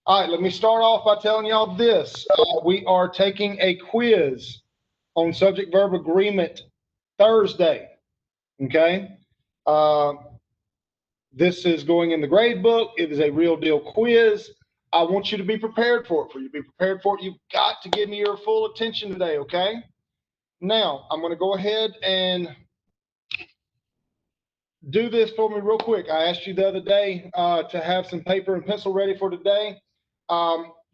All right, let me start off by telling y'all this. We are taking a quiz on subject verb agreement Thursday. Okay. Uh, this is going in the grade book. It is a real deal quiz. I want you to be prepared for it. For you to be prepared for it, you've got to give me your full attention today. Okay. Now, I'm going to go ahead and do this for me real quick. I asked you the other day to have some paper and pencil ready for today.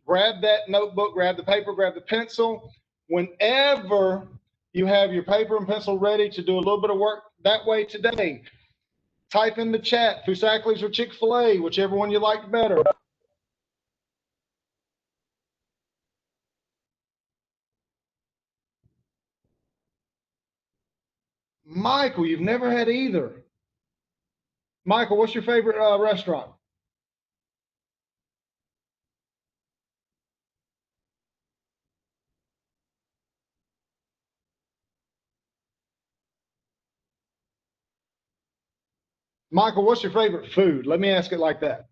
Grab that notebook, grab the paper, grab the pencil. Whenever you have your paper and pencil ready to do a little bit of work that way today, type in the chat, Foosackly's or Chick-fil-A, whichever one you like better. Michael, you've never had either. Michael, what's your favorite restaurant? Michael, what's your favorite food? Let me ask it like that.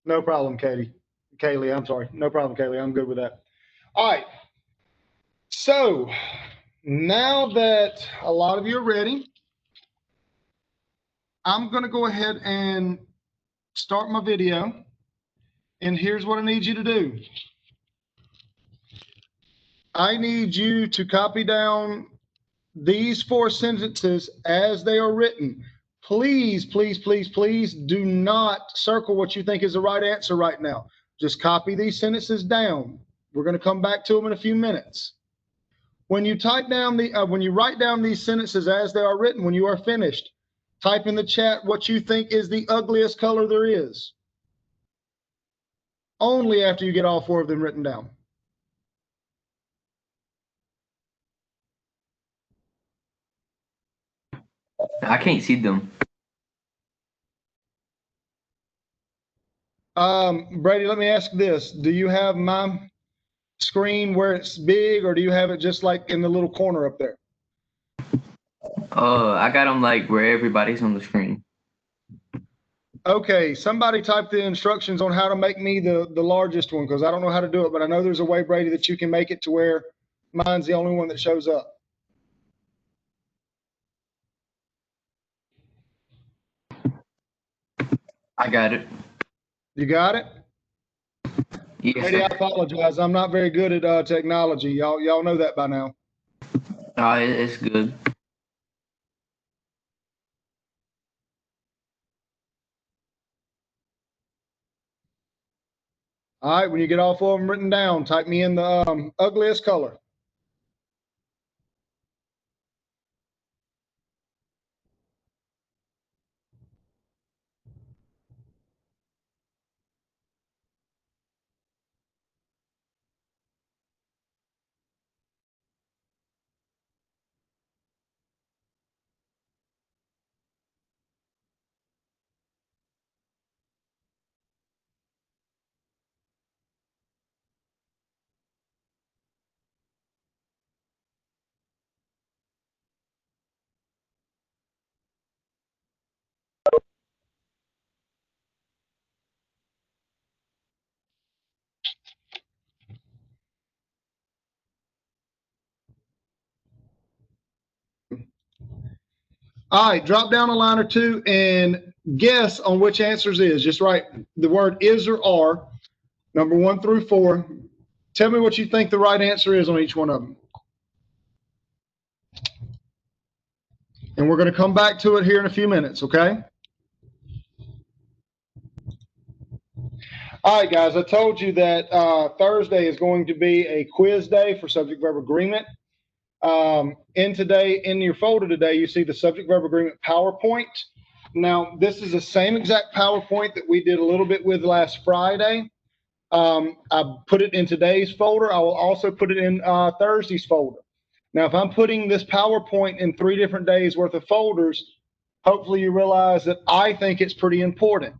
No problem, Katie. Kaylee, I'm sorry. No problem, Kaylee. I'm good with that. All right. So now that a lot of you are ready, I'm going to go ahead and start my video. And here's what I need you to do. I need you to copy down these 4 sentences as they are written. Please, please, please, please do not circle what you think is the right answer right now. Just copy these sentences down. We're going to come back to them in a few minutes. When you type down when you write down these sentences as they are written, when you are finished, type in the chat what you think is the ugliest color there is. Only after you get all 4 of them written down. I can't see them. Brady, let me ask this. Do you have my screen where it's big, or do you have it just like in the little corner up there? I got them like where everybody's on the screen. Okay, somebody type the instructions on how to make me the largest one, because I don't know how to do it, but I know there's a way, Brady, that you can make it to where mine's the only one that shows up. I got it. You got it? Yes, Brady, I apologize. I'm not very good at technology. Y'all know that by now. it's good. All right, when you get all 4 of them written down, type me in the ugliest color. All right, drop down a line or two and guess on which answers is. Just write the word is or are, number 1 through 4. Tell me what you think the right answer is on each one of them. And we're going to come back to it here in a few minutes, okay? All right, guys, I told you that Thursday is going to be a quiz day for subject verb agreement. In your folder today, you see the subject verb agreement PowerPoint. Now, this is the same exact PowerPoint that we did a little bit with last Friday. I put it in today's folder. I will also put it in Thursday's folder. Now, if I'm putting this PowerPoint in 3 different days worth of folders, hopefully you realize that I think it's pretty important.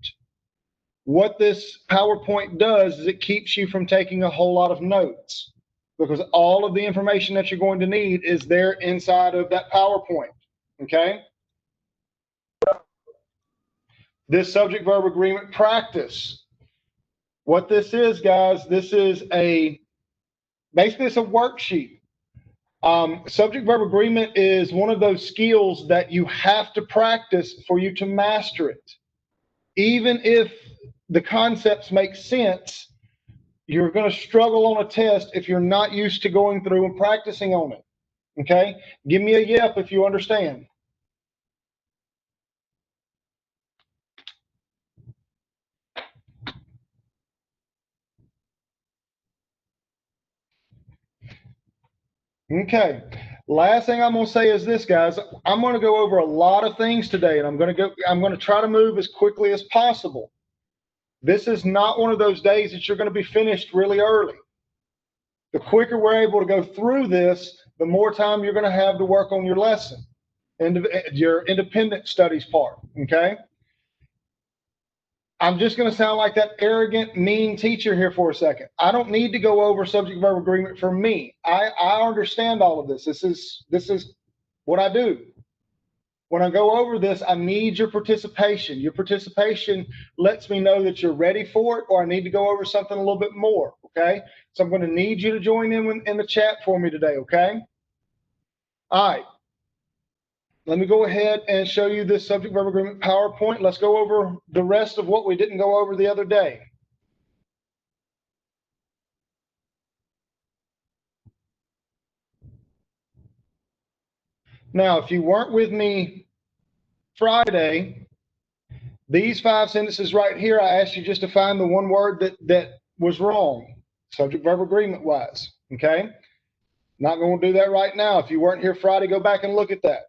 What this PowerPoint does is it keeps you from taking a whole lot of notes, because all of the information that you're going to need is there inside of that PowerPoint, okay? This subject verb agreement practice. What this is, guys, this is basically it's a worksheet. Subject verb agreement is one of those skills that you have to practice for you to master it. Even if the concepts make sense, you're going to struggle on a test if you're not used to going through and practicing on it. Okay? Give me a yep if you understand. Okay. Last thing I'm going to say is this, guys. I'm going to go over a lot of things today, and I'm going to try to move as quickly as possible. This is not one of those days that you're going to be finished really early. The quicker we're able to go through this, the more time you're going to have to work on your lesson and your independent studies part, okay? I'm just going to sound like that arrogant, mean teacher here for a second. I don't need to go over subject verb agreement for me. I understand all of this. This is what I do. When I go over this, I need your participation. Your participation lets me know that you're ready for it, or I need to go over something a little bit more, okay? So I'm going to need you to join in the chat for me today, okay? All right. Let me go ahead and show you this subject verb agreement PowerPoint. Let's go over the rest of what we didn't go over the other day. Now, if you weren't with me Friday, these 5 sentences right here, I asked you just to find the one word that was wrong, subject verb agreement wise, okay? Not going to do that right now. If you weren't here Friday, go back and look at that.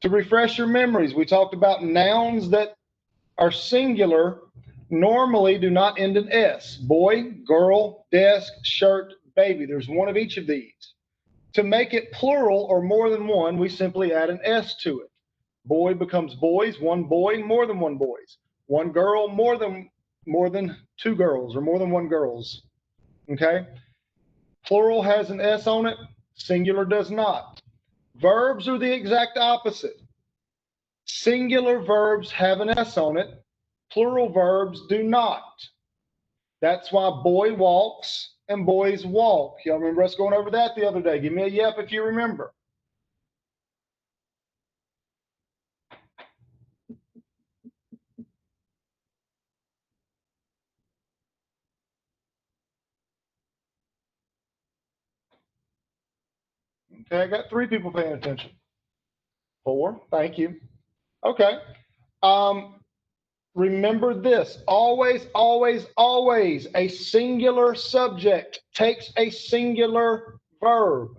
To refresh your memories, we talked about nouns that are singular normally do not end in S. Boy, girl, desk, shirt, baby. There's one of each of these. To make it plural or more than one, we simply add an S to it. Boy becomes boys, one boy, more than one boys. One girl, more than 2 girls, or more than 1 girls. Okay? Plural has an S on it, singular does not. Verbs are the exact opposite. Singular verbs have an S on it, plural verbs do not. That's why boy walks and boys walk. Y'all remember us going over that the other day? Give me a yep if you remember. Okay, I got 3 people paying attention. 4, thank you. Okay. Remember this, always, always, always, a singular subject takes a singular verb.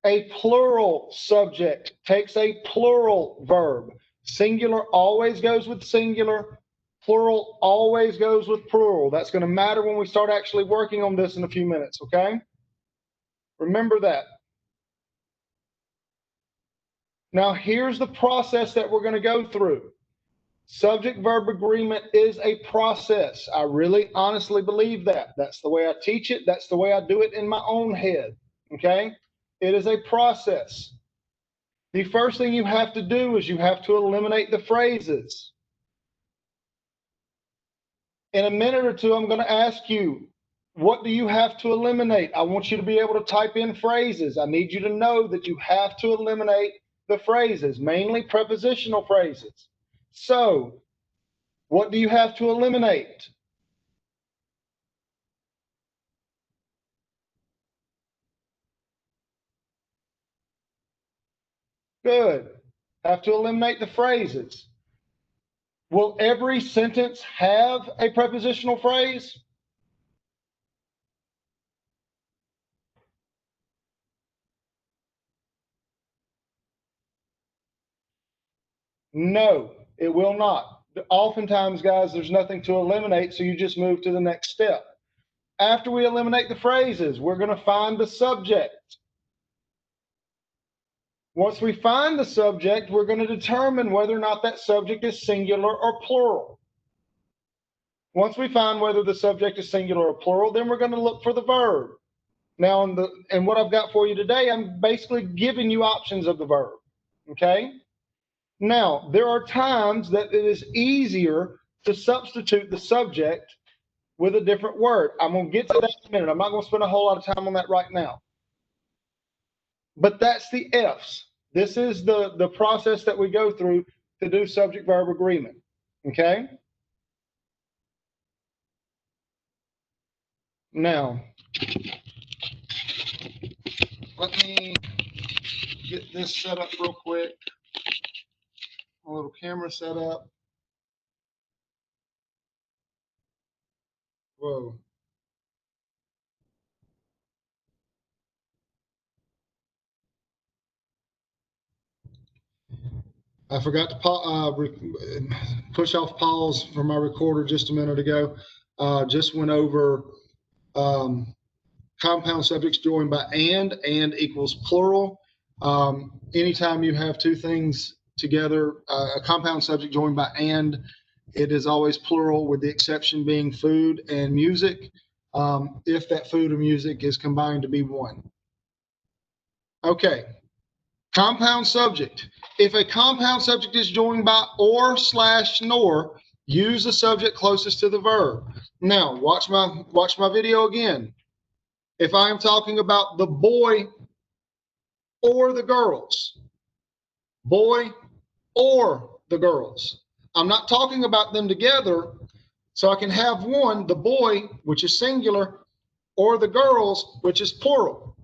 A plural subject takes a plural verb. Singular always goes with singular. Plural always goes with plural. That's going to matter when we start actually working on this in a few minutes, okay? Remember that. Now, here's the process that we're going to go through. Subject verb agreement is a process. I really honestly believe that. That's the way I teach it. That's the way I do it in my own head, okay? It is a process. The first thing you have to do is you have to eliminate the phrases. In a minute or two, I'm going to ask you, what do you have to eliminate? I want you to be able to type in phrases. I need you to know that you have to eliminate the phrases, mainly prepositional phrases. So, what do you have to eliminate? Good. Have to eliminate the phrases. Will every sentence have a prepositional phrase? No, it will not. Oftentimes, guys, there's nothing to eliminate, so you just move to the next step. After we eliminate the phrases, we're going to find the subject. Once we find the subject, we're going to determine whether or not that subject is singular or plural. Once we find whether the subject is singular or plural, then we're going to look for the verb. Now, and what I've got for you today, I'm basically giving you options of the verb, okay? Now, there are times that it is easier to substitute the subject with a different word. I'm going to get to that in a minute. I'm not going to spend a whole lot of time on that right now. But that's the F's. This is the process that we go through to do subject-verb agreement, okay? Now, let me get this set up real quick. A little camera set up. Whoa. I forgot to push off pause from my recorder just a minute ago. Just went over compound subjects joined by and equals plural. Anytime you have two things together, a compound subject joined by and, it is always plural, with the exception being food and music, if that food and music is combined to be one. Okay, compound subject. If a compound subject is joined by or / nor, use the subject closest to the verb. Now, watch my video again. If I am talking about the boy or the girls, boy or the girls, I'm not talking about them together, so I can have one, the boy, which is singular, or the girls, which is plural.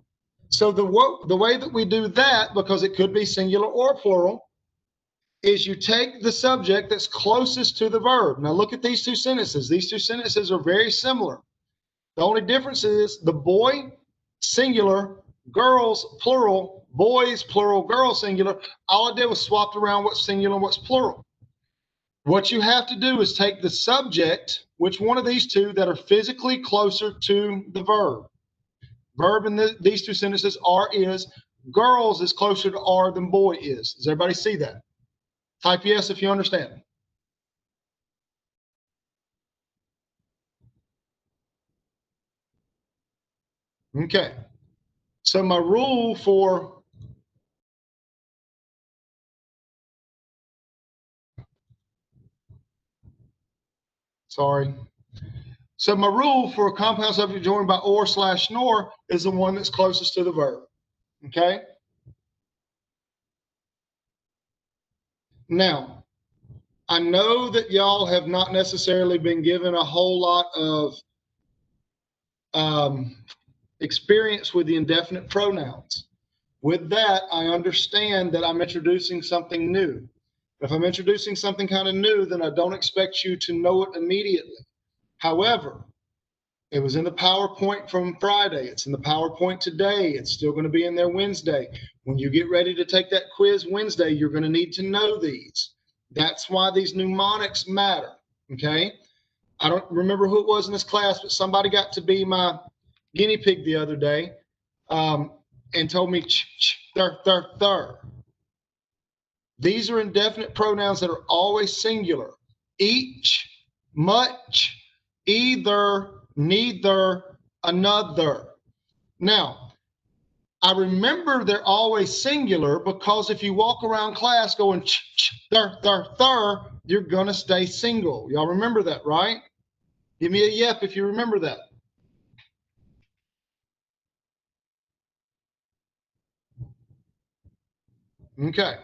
So the way that we do that, because it could be singular or plural, is you take the subject that's closest to the verb. Now look at these two sentences. These two sentences are very similar. The only difference is the boy, singular, girls, plural, boys, plural, girls, singular. All I did was swapped around what's singular and what's plural. What you have to do is take the subject, which one of these two that are physically closer to the verb. Verb in these two sentences are, is. Girls is closer to are than boy is. Does everybody see that? Type yes if you understand. Okay. So my rule for So my rule for a compound subject joined by or / nor is the one that's closest to the verb. Okay. Now, I know that y'all have not necessarily been given a whole lot of experience with the indefinite pronouns. With that, I understand that I'm introducing something new. If I'm introducing something kind of new, then I don't expect you to know it immediately. However, it was in the PowerPoint from Friday. It's in the PowerPoint today. It's still going to be in there Wednesday. When you get ready to take that quiz Wednesday, you're going to need to know these. That's why these mnemonics matter, okay? I don't remember who it was in this class, but somebody got to be my guinea pig the other day and told me thur, thur, thur. These are indefinite pronouns that are always singular. Each, much, either, neither, another. Now, I remember they're always singular because if you walk around class going thur, thur, thur, you're going to stay single. Y'all remember that, right? Give me a yep if you remember that. Okay.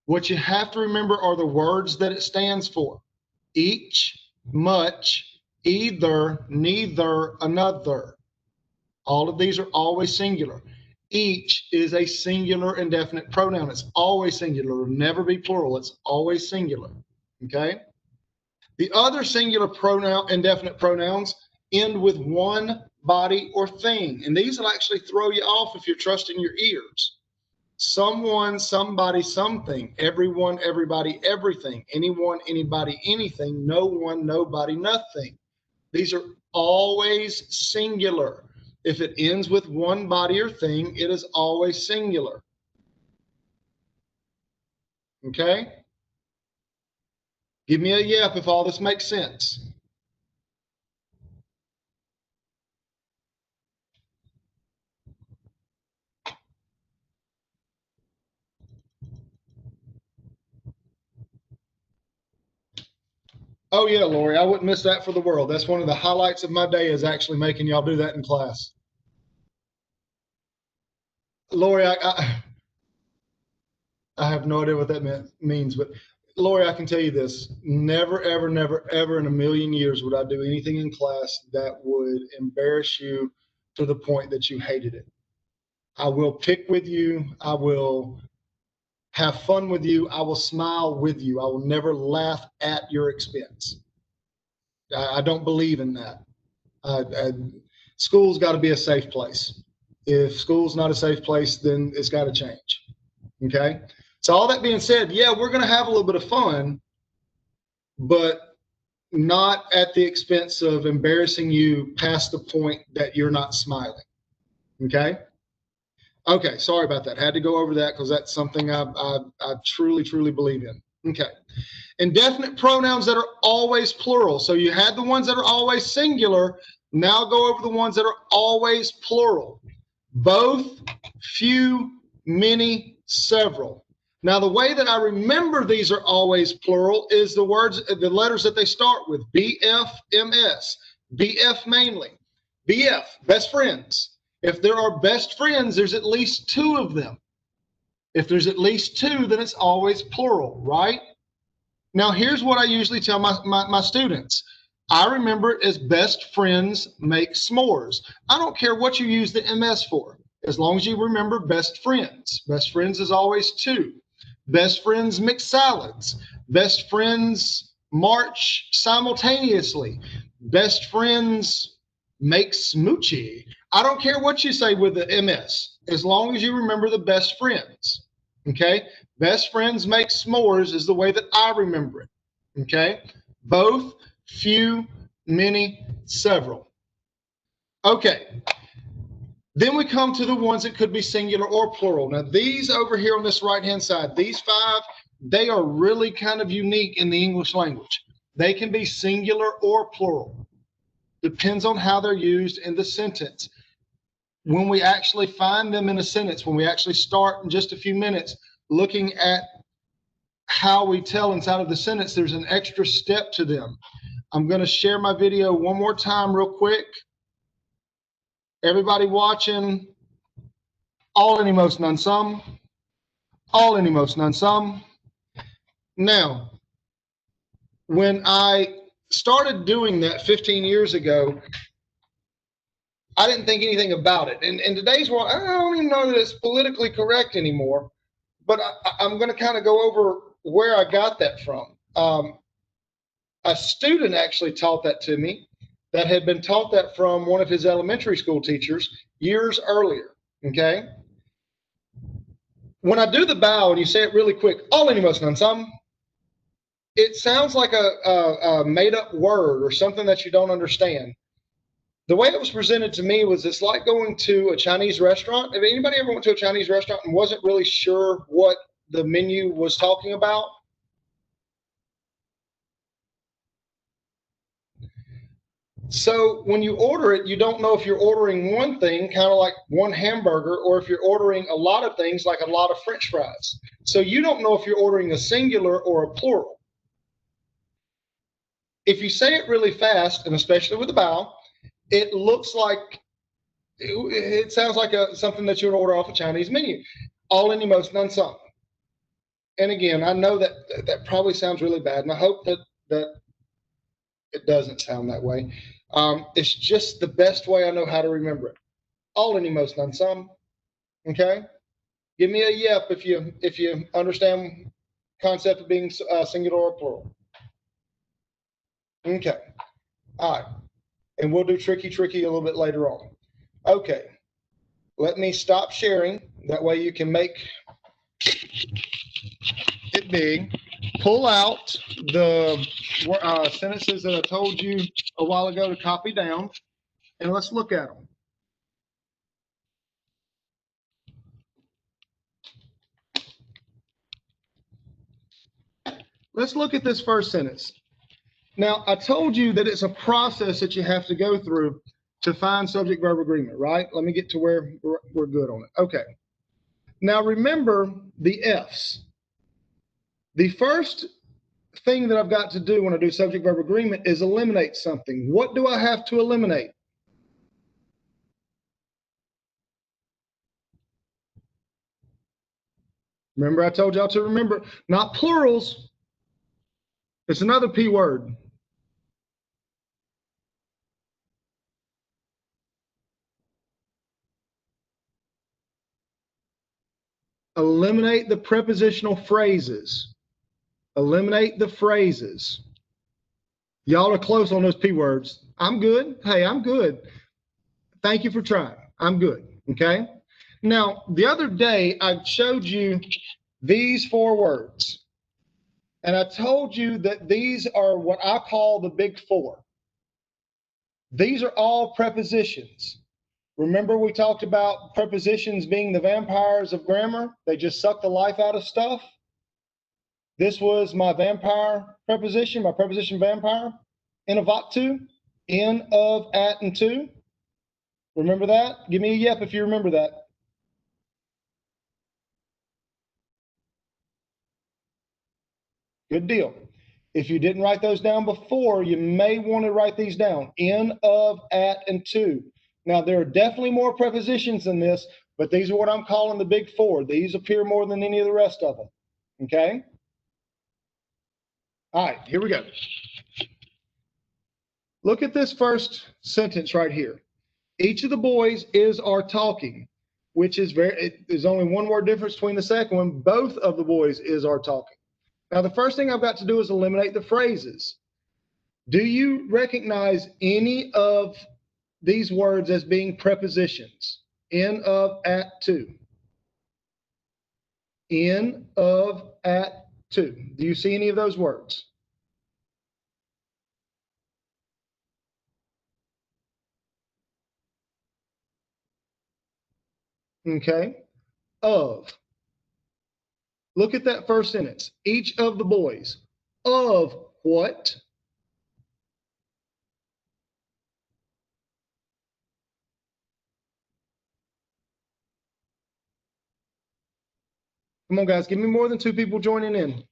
What you have to remember are the words that it stands for. Each, much, either, neither, another. All of these are always singular. Each is a singular indefinite pronoun. It's always singular. It'll never be plural. It's always singular. Okay? The other singular pronoun, indefinite pronouns, end with one, body, or thing. And these will actually throw you off if you're trusting your ears. someone, somebody, something, everyone, everybody, everything, anyone, anybody, anything, no one, nobody, nothing. These are always singular. If it ends with one body or thing, it is always singular. Okay? Give me a yep if all this makes sense. Oh yeah, Lori, I wouldn't miss that for the world. That's one of the highlights of my day is actually making y'all do that in class. Lori, I have no idea what that means, but Lori, I can tell you this: never, ever, never, ever in a million years would I do anything in class that would embarrass you to the point that you hated it. I will pick with you. I will have fun with you. I will smile with you. I will never laugh at your expense. I don't believe in that. School's got to be a safe place. If school's not a safe place, then it's got to change. Okay. So all that being said, yeah, we're going to have a little bit of fun, but not at the expense of embarrassing you past the point that you're not smiling. Okay. Okay. Sorry about that. Had to go over that because that's something I truly, truly believe in. Okay. Indefinite pronouns that are always plural. So you had the ones that are always singular. Now go over the ones that are always plural. Both, few, many, several. Now, the way that I remember these are always plural is the letters that they start with: BF, MS, BF mainly. BF, best friends. If there are best friends, there's at least two of them. If there's at least two, then it's always plural, right? Now, here's what I usually tell my students. I remember it as best friends make s'mores. I don't care what you use the MS for, as long as you remember best friends. Best friends is always two. Best friends mix salads. Best friends march simultaneously. Best friends make smoochie. I don't care what you say with the MS, as long as you remember the best friends. Okay? Best friends make s'mores is the way that I remember it. Okay? Both, few, many, several. Okay. Then we come to the ones that could be singular or plural. Now, these over here on this right-hand side, these five, they are really kind of unique in the English language. They can be singular or plural. Depends on how they're used in the sentence. When we actually find them in a sentence, when we actually start in just a few minutes looking at how we tell inside of the sentence, there's an extra step to them. I'm going to share my video one more time real quick. Everybody watching, all, any, most, none, some. All, any, most, none, some. Now, when I started doing that 15 years ago, I didn't think anything about it. In today's world, I don't even know that it's politically correct anymore, but I'm going to kind of go over where I got that from. A student actually taught that to me, that had been taught that from one of his elementary school teachers years earlier. Okay. When I do the bow and you say it really quick, all, any, most, none, some, it sounds like a made up word or something that you don't understand. The way it was presented to me was it's like going to a Chinese restaurant. If anybody ever went to a Chinese restaurant and wasn't really sure what the menu was talking about? So when you order it, you don't know if you're ordering one thing, kind of like one hamburger, or if you're ordering a lot of things, like a lot of French fries. So you don't know if you're ordering a singular or a plural. If you say it really fast, and especially with a bow, it looks like, it sounds like something that you would order off a Chinese menu. All, any, most, none, some. And again, I know that probably sounds really bad, and I hope that it doesn't sound that way. It's just the best way I know how to remember it. All, any, most, none, some. Okay. Give me a yep if you understand concept of being singular or plural. Okay. All right. And we'll do tricky a little bit later on. Okay. Let me stop sharing. That way you can make it being, pull out the sentences that I told you a while ago to copy down, and let's look at them. Let's look at this first sentence. Now, I told you that it's a process that you have to go through to find subject-verb agreement, right? Let me get to where we're good on it. Okay. Now, remember the F's. The first thing that I've got to do when I do subject-verb agreement is eliminate something. What do I have to eliminate? Remember, I told y'all to remember, not plurals. It's another P word. Eliminate the prepositional phrases. Eliminate the phrases. Y'all are close on those P words. I'm good. Hey, I'm good. Thank you for trying. I'm good. Okay. Now, the other day, I showed you these 4 words. And I told you that these are what I call the big 4. These are all prepositions. Remember we talked about prepositions being the vampires of grammar? They just suck the life out of stuff. This was my vampire preposition, my preposition vampire. Innovatu, in, of, at, and to. Remember that? Give me a yep if you remember that. Good deal. If you didn't write those down before, you may want to write these down. In, of, at, and to. Now, there are definitely more prepositions than this, but these are what I'm calling the big 4. These appear more than any of the rest of them. Okay? All right, here we go. Look at this first sentence right here. Each of the boys is are talking, which is there's only one word difference between the second one. Both of the boys is are talking. Now, the first thing I've got to do is eliminate the phrases. Do you recognize any of these words as being prepositions? In, of, at, to. In, of, at, to. Do you see any of those words? Okay. Of. Look at that first sentence. Each of the boys. Of what? Come on, guys. Give me more than 2 people joining in.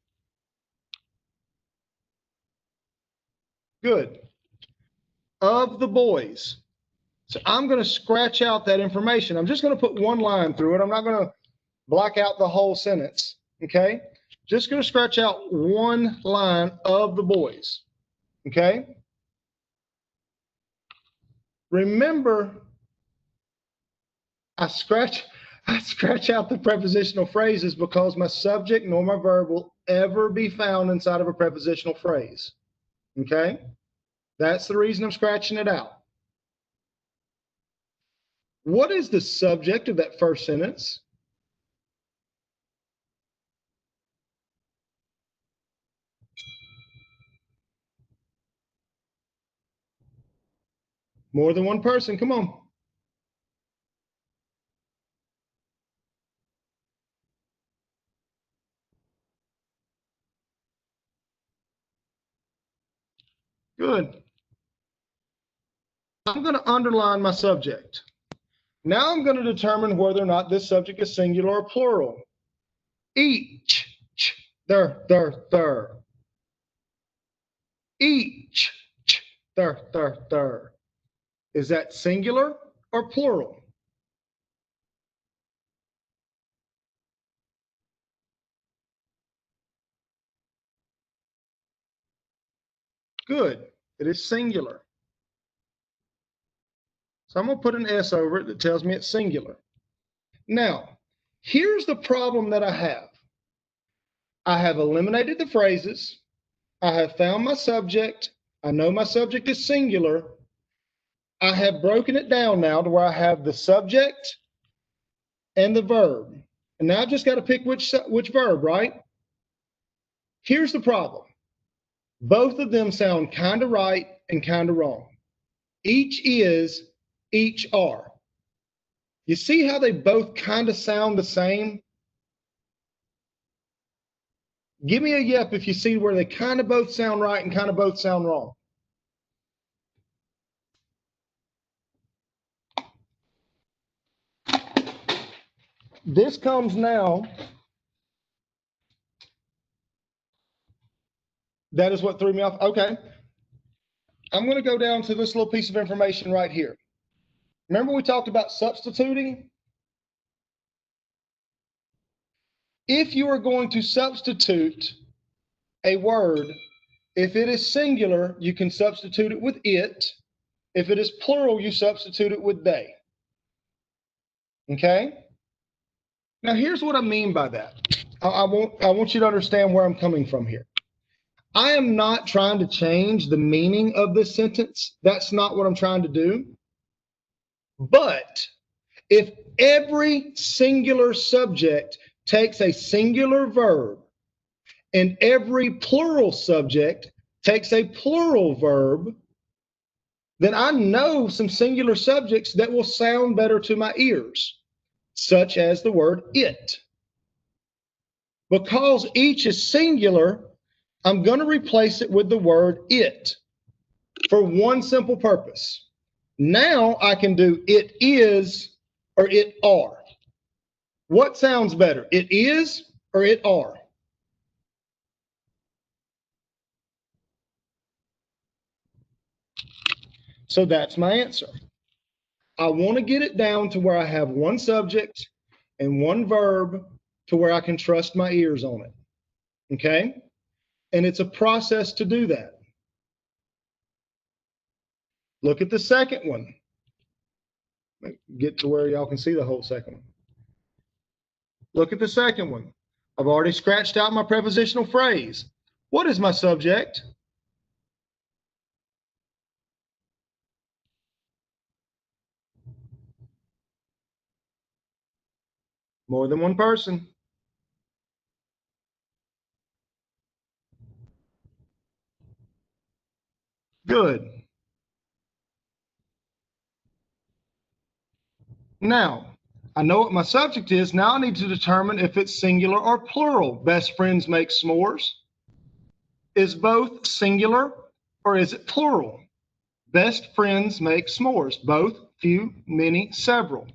Good. Of the boys. So I'm going to scratch out that information. I'm just going to put one line through it. I'm not going to black out the whole sentence. Okay. Just going to scratch out one line of the boys. Okay. Remember, I scratch out the prepositional phrases because my subject nor my verb will ever be found inside of a prepositional phrase. Okay. That's the reason I'm scratching it out. What is the subject of that first sentence? More than one person. Come on. Good. I'm going to underline my subject. Now I'm going to determine whether or not this subject is singular or plural. Each, there. Each, there. Is that singular or plural? Good. It is singular. So I'm going to put an S over it that tells me it's singular. Now, here's the problem that I have. I have eliminated the phrases. I have found my subject. I know my subject is singular. I have broken it down now to where I have the subject and the verb. And now I've just got to pick which verb, right? Here's the problem. Both of them sound kind of right and kind of wrong. Each is, each are. You see how they both kind of sound the same? Give me a yep if you see where they kind of both sound right and kind of both sound wrong. This comes now. That is what threw me off. Okay. I'm going to go down to this little piece of information right here. Remember we talked about substituting? If you are going to substitute a word, if it is singular, you can substitute it with it. If it is plural, you substitute it with they. Okay? Now, here's what I mean by that. I want you to understand where I'm coming from here. I am not trying to change the meaning of this sentence. That's not what I'm trying to do. But if every singular subject takes a singular verb and every plural subject takes a plural verb, then I know some singular subjects that will sound better to my ears, such as the word it. Because each is singular, I'm going to replace it with the word it for one simple purpose. Now I can do it is or it are. What sounds better, it is or it are? So that's my answer. I want to get it down to where I have one subject and one verb to where I can trust my ears on it. Okay? And it's a process to do that. Look at the second one. Get to where y'all can see the whole second one. Look at the second one. I've already scratched out my prepositional phrase. What is my subject? More than one person. Good. Now, I know what my subject is. Now I need to determine if it's singular or plural. Best friends make s'mores. Is both singular or is it plural? Best friends make s'mores. Both, few, many, several.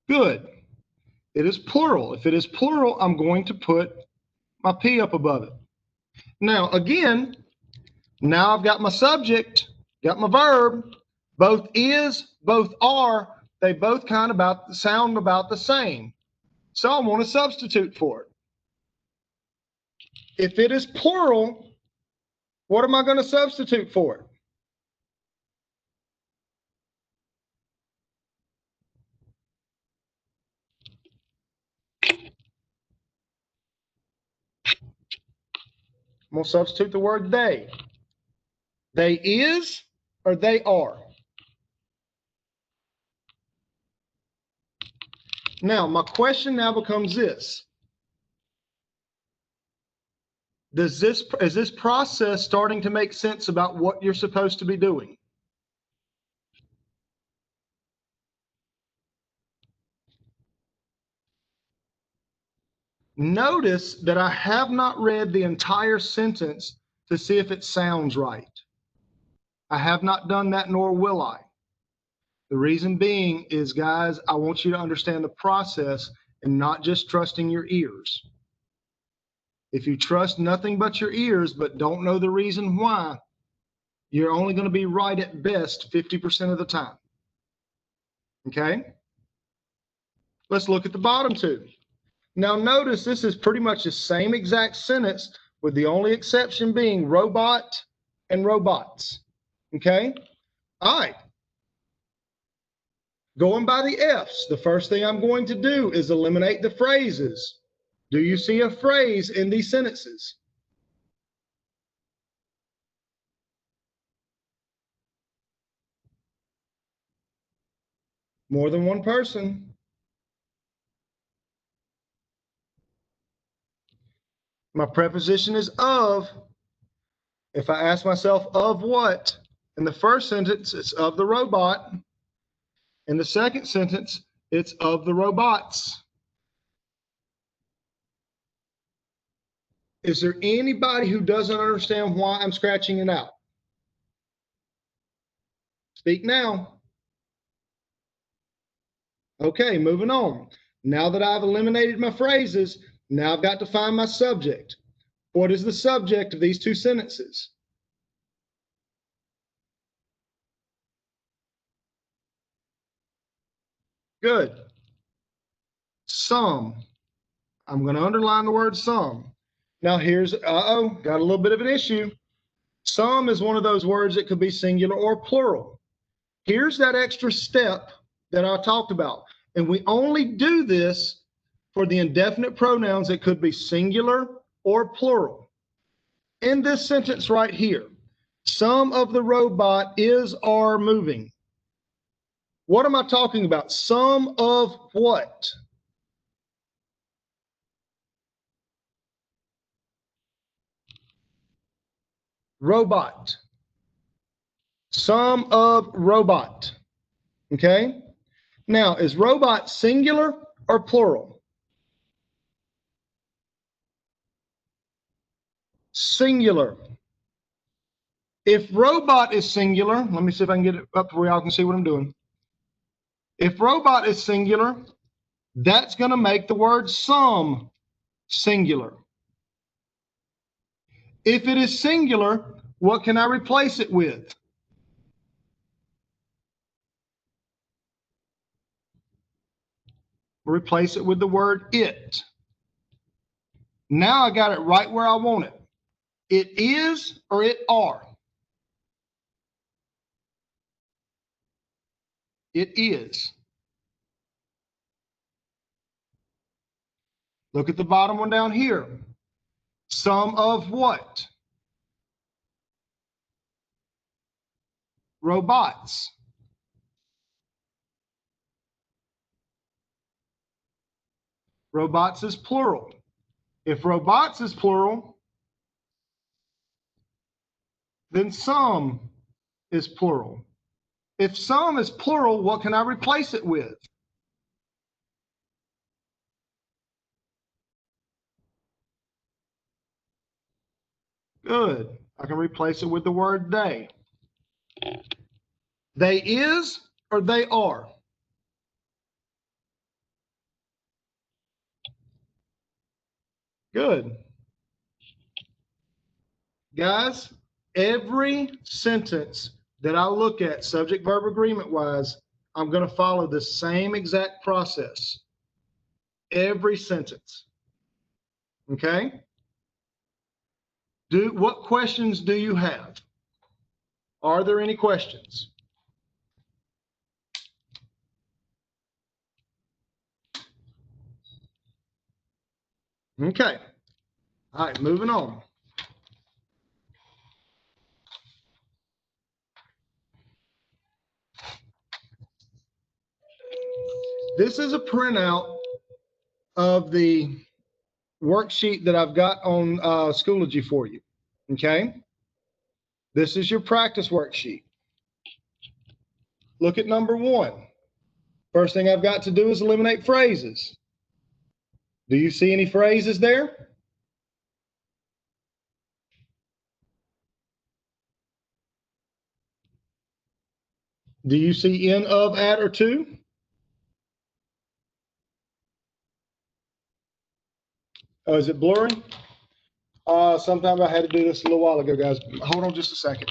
Good. It is plural. If it is plural, I'm going to put my P up above it. Now, again, now I've got my subject, got my verb. Both is, both are. They both kind of sound about the same. So I want to substitute for it. If it is plural, what am I going to substitute for it? I'm going to substitute the word they. They is or they are? Now, my question now becomes this. Is this process starting to make sense about what you're supposed to be doing? Notice that I have not read the entire sentence to see if it sounds right. I have not done that, nor will I. The reason being is, guys, I want you to understand the process and not just trusting your ears. If you trust nothing but your ears, but don't know the reason why, you're only going to be right at best 50% of the time. Okay? Let's look at the bottom two. Now notice this is pretty much the same exact sentence, with the only exception being robot and robots. Okay? All right. Going by the F's, the first thing I'm going to do is eliminate the phrases. Do you see a phrase in these sentences? More than one person. My preposition is of. If I ask myself of what, in the first sentence, it's of the robot. In the second sentence, it's of the robots. Is there anybody who doesn't understand why I'm scratching it out? Speak now. Okay, moving on. Now that I've eliminated my phrases, now I've got to find my subject. What is the subject of these two sentences? Good. Some. I'm going to underline the word some. Now here's, got a little bit of an issue. Some is one of those words that could be singular or plural. Here's that extra step that I talked about. And we only do this for the indefinite pronouns that could be singular or plural. In this sentence right here, some of the robot is are moving. What am I talking about? Some of what? Robot. Some of robot. Okay? Now, is robot singular or plural? Singular. If robot is singular, let me see if I can get it up to where y'all can see what I'm doing. If robot is singular, that's going to make the word some singular. If it is singular, what can I replace it with? Replace it with the word it. Now I got it right where I want it. It is or it are? It is. Look at the bottom one down here. Some of what? Robots. Robots is plural. If robots is plural, then some is plural. If some is plural, what can I replace it with? Good. I can replace it with the word they. They is or they are? Good. Guys, every sentence that I look at subject verb agreement wise, I'm going to follow the same exact process. Every sentence. Okay? What questions do you have? Are there any questions? Okay. All right, moving on. This is a printout of the worksheet that I've got on Schoology for you. Okay. This is your practice worksheet. Look at number 1. First thing I've got to do is eliminate phrases. Do you see any phrases there? Do you see in, of, at, or to? Oh, is it blurry? Sometimes I had to do this a little while ago, guys. Hold on just a second.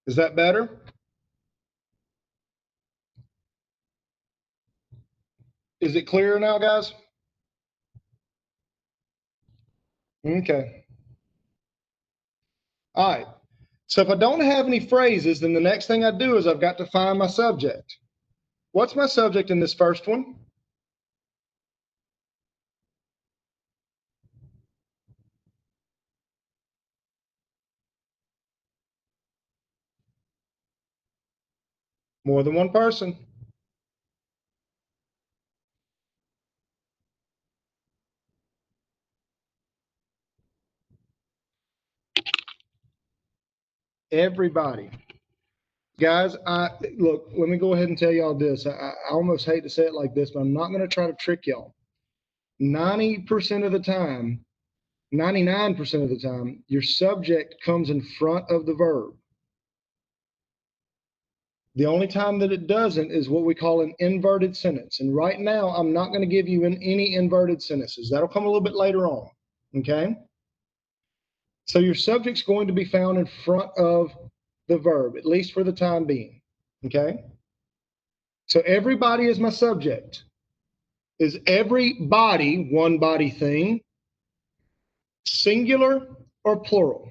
Is that better? Is it clearer now, guys? Okay. All right. So if I don't have any phrases, then the next thing I do is I've got to find my subject. What's my subject in this first one? More than one person. Everybody. Guys, look, let me go ahead and tell y'all this. I almost hate to say it like this, but I'm not going to try to trick y'all. 90% of the time, 99% of the time, your subject comes in front of the verb. The only time that it doesn't is what we call an inverted sentence. And right now, I'm not going to give you any inverted sentences. That'll come a little bit later on, okay? So your subject's going to be found in front of the verb, at least for the time being, okay? So everybody is my subject. Is everybody, one body thing, singular or plural?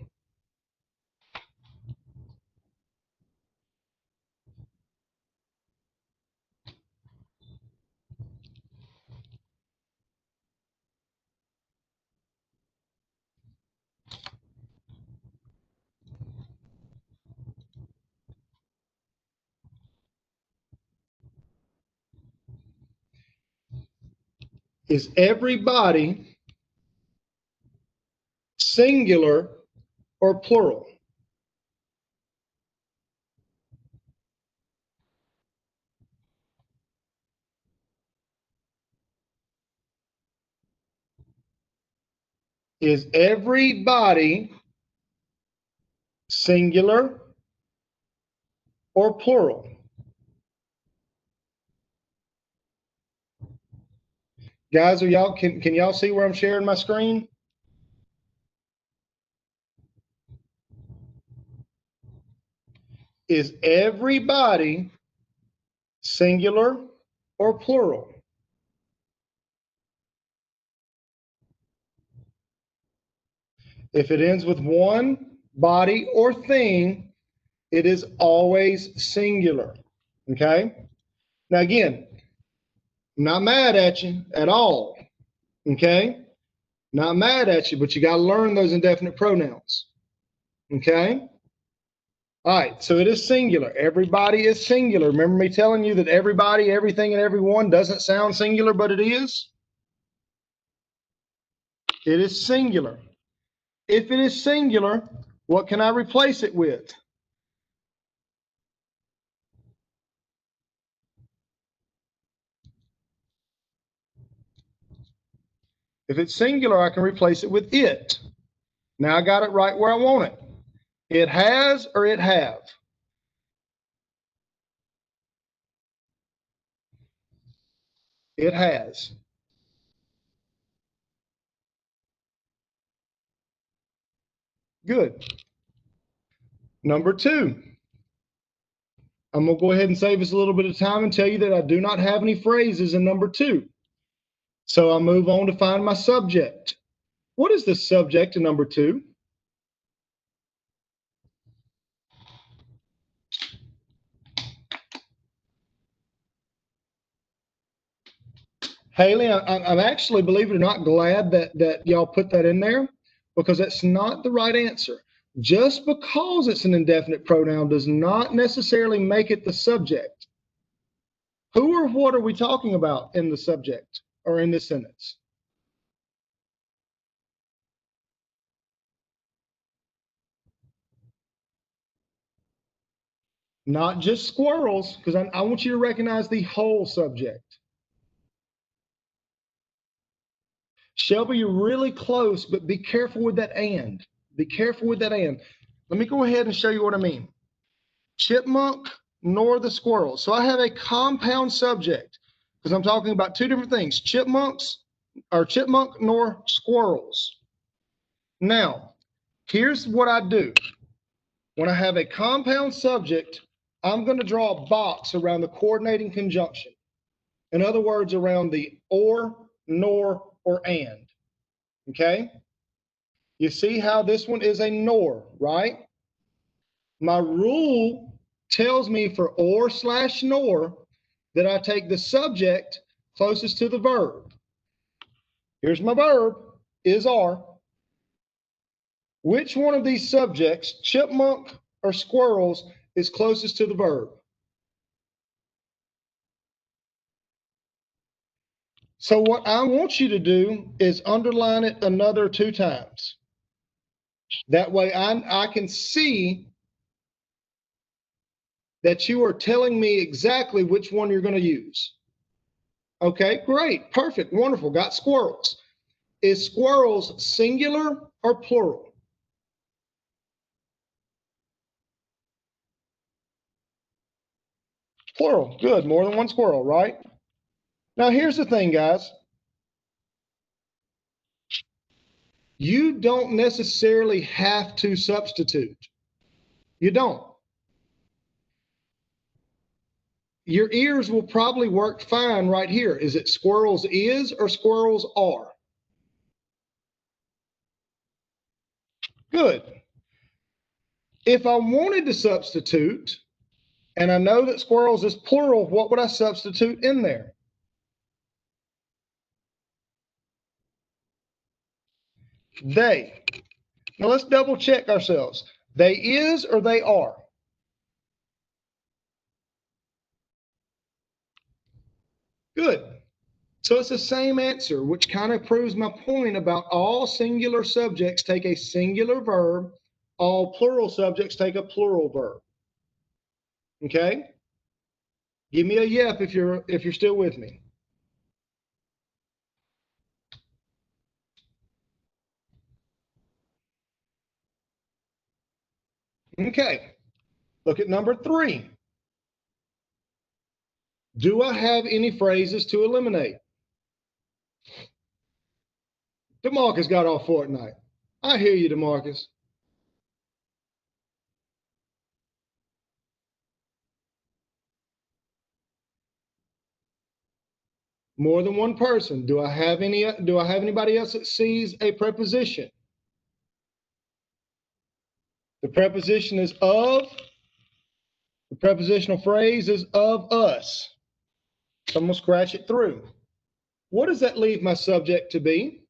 Is everybody singular or plural? Is everybody singular or plural? Guys, are y'all can y'all see where I'm sharing my screen? Is everybody singular or plural? If it ends with one, body, or thing, it is always singular. Okay? Now, again, I'm not mad at you at all. Okay? Not mad at you, but you got to learn those indefinite pronouns. Okay? All right, so it is singular. Everybody is singular. Remember me telling you that everybody, everything, and everyone doesn't sound singular, but it is? It is singular. If it is singular, what can I replace it with? If it's singular, I can replace it with it. Now I got it right where I want it. It has or it have? It has. Good. Number two, I'm going to go ahead and save us a little bit of time and tell you that I do not have any phrases in number two. So I'll move on to find my subject. What is the subject in number two? Haley, I'm actually, believe it or not, glad that y'all put that in there, because that's not the right answer. Just because it's an indefinite pronoun does not necessarily make it the subject. Who or what are we talking about in the subject or in this sentence? Not just squirrels, because I want you to recognize the whole subject. Shelby, you're really close, but be careful with that and. Be careful with that and. Let me go ahead and show you what I mean. Chipmunk nor the squirrel. So I have a compound subject because I'm talking about two different things. Chipmunks or chipmunk nor squirrels. Now, here's what I do. When I have a compound subject, I'm going to draw a box around the coordinating conjunction. In other words, around the or, nor, or and. Okay? You see how this one is a nor, right? My rule tells me for or slash nor that I take the subject closest to the verb. Here's my verb, is are. Which one of these subjects, chipmunk or squirrels, is closest to the verb? So what I want you to do is underline it another 2 times. That way I can see that you are telling me exactly which one you're going to use. Okay, great, perfect, wonderful, got squirrels. Is squirrels singular or plural? Plural, good, more than one squirrel, right? Now here's the thing, guys. You don't necessarily have to substitute. You don't. Your ears will probably work fine right here. Is it squirrels is or squirrels are? Good. If I wanted to substitute, and I know that squirrels is plural, what would I substitute in there? They. Now let's double check ourselves. They is or they are? Good. So it's the same answer, which kind of proves my point about all singular subjects take a singular verb, all plural subjects take a plural verb. Okay? Give me a yep if you're still with me. Okay. Look at number 3. Do I have any phrases to eliminate? DeMarcus got off Fortnite. I hear you, DeMarcus. More than one person. Do I have anybody else that sees a preposition? The preposition is of. The prepositional phrase is of us. So I'm going to scratch it through. What does that leave my subject to be?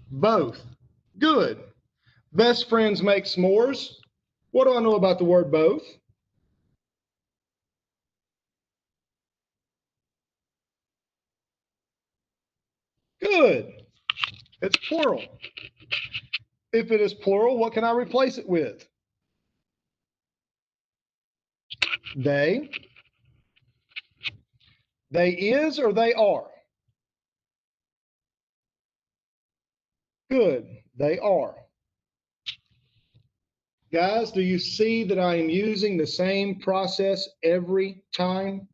Both. Good. Best friends make s'mores. What do I know about the word both? Good. It's plural. If it is plural, what can I replace it with? They. They is or they are? Good. They are. Guys, do you see that I am using the same process every time?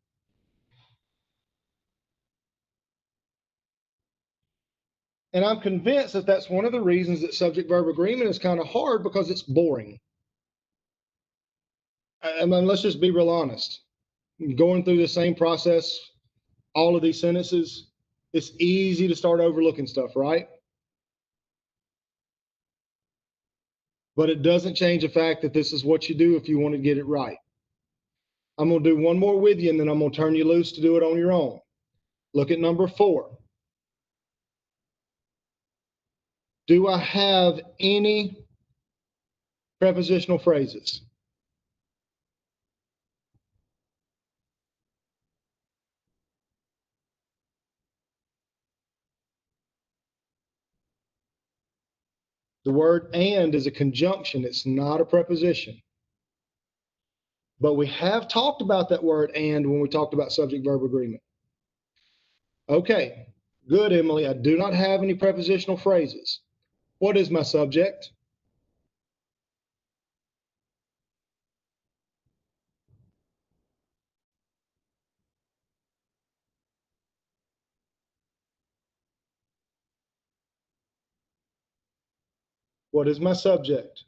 And I'm convinced that that's one of the reasons that subject-verb agreement is kind of hard, because it's boring. I mean, let's just be real honest. Going through the same process, all of these sentences, it's easy to start overlooking stuff, right? But it doesn't change the fact that this is what you do if you want to get it right. I'm going to do one more with you, and then I'm going to turn you loose to do it on your own. Look at number 4. Do I have any prepositional phrases? The word and is a conjunction. It's not a preposition. But we have talked about that word and when we talked about subject-verb agreement. Okay, good, Emily. I do not have any prepositional phrases. What is my subject? What is my subject?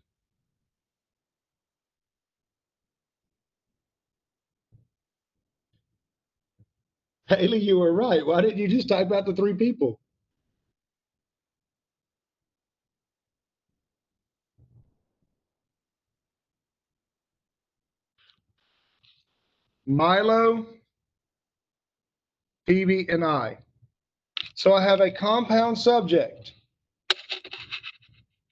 Haley, you were right. Why didn't you just type out the 3 people? Milo, Phoebe, and I. So I have a compound subject.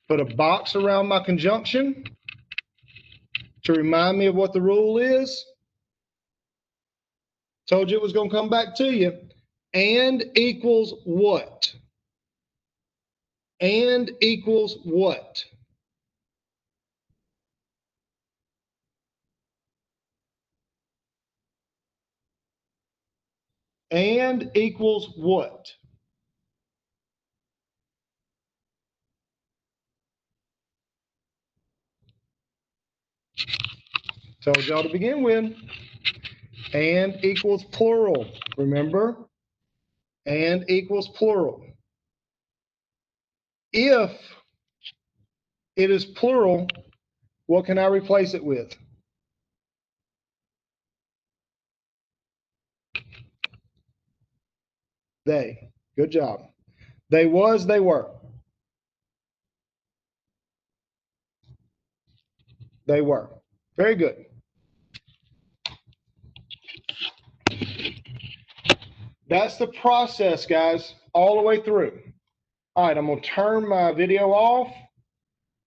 Put a box around my conjunction. to remind me of what the rule is. Told you it was going to come back to you. And equals what? And equals what? And equals what? Told y'all to begin with. And equals plural. Remember? And equals plural. If it is plural, what can I replace it with? They. Good job. They was, they were. They were. Very good. That's the process, guys, all the way through. All right, I'm going to turn my video off.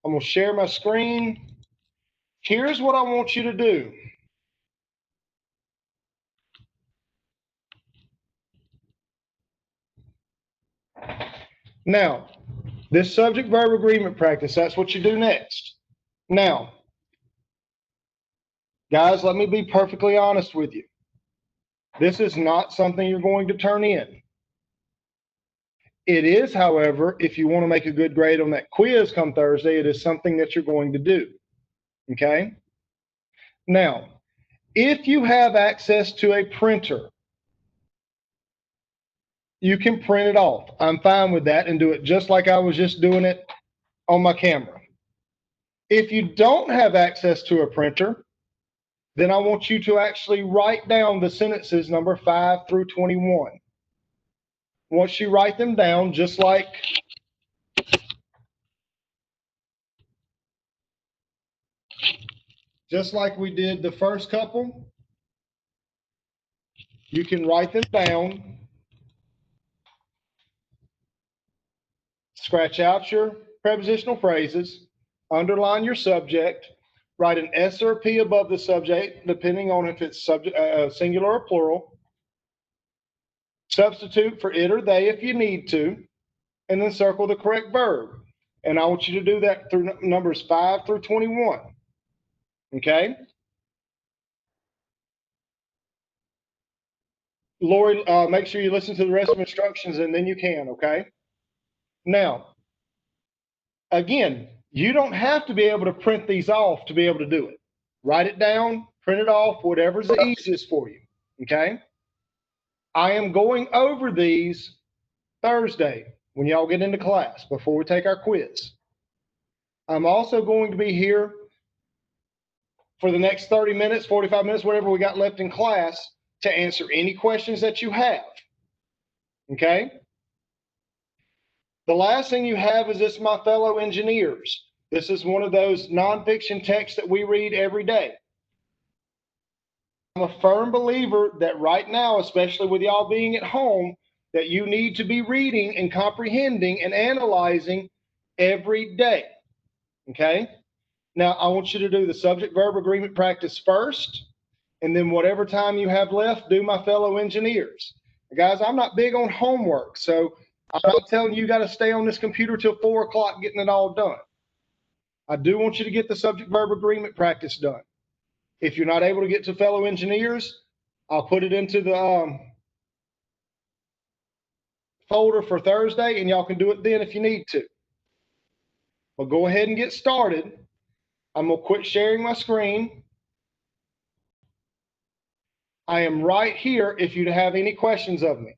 I'm going to share my screen. Here's what I want you to do. Now, this subject verb agreement practice, that's what you do next. Now, guys, let me be perfectly honest with you. This is not something you're going to turn in. It is, however, if you want to make a good grade on that quiz come Thursday, it is something that you're going to do. Okay? Now, if you have access to a printer, you can print it off. I'm fine with that and do it just like I was just doing it on my camera. If you don't have access to a printer, then I want you to actually write down the sentences number 5 through 21. Once you write them down, just like we did the first couple, you can write them down, scratch out your prepositional phrases, underline your subject, write an S or a P above the subject, depending on if it's singular or plural. Substitute for it or they if you need to, and then circle the correct verb. And I want you to do that through numbers 5 through 21. Okay? Lori, make sure you listen to the rest of the instructions and then you can, okay? Now, again, you don't have to be able to print these off to be able to do it. Write it down, print it off, whatever's the easiest for you, okay? I am going over these Thursday when y'all get into class before we take our quiz. I'm also going to be here for the next 30 minutes, 45 minutes, whatever we got left in class to answer any questions that you have, okay? The last thing you have is this, my fellow engineers. This is one of those nonfiction texts that we read every day. I'm a firm believer that right now, especially with y'all being at home, that you need to be reading and comprehending and analyzing every day, okay? Now, I want you to do the subject-verb agreement practice first, and then whatever time you have left, do my fellow engineers. Guys, I'm not big on homework, so I'm not telling you got to stay on this computer till 4 o'clock getting it all done. I do want you to get the subject-verb agreement practice done. If you're not able to get to fellow engineers, I'll put it into the folder for Thursday, and y'all can do it then if you need to. But go ahead and get started. I'm going to quit sharing my screen. I am right here if you have any questions of me.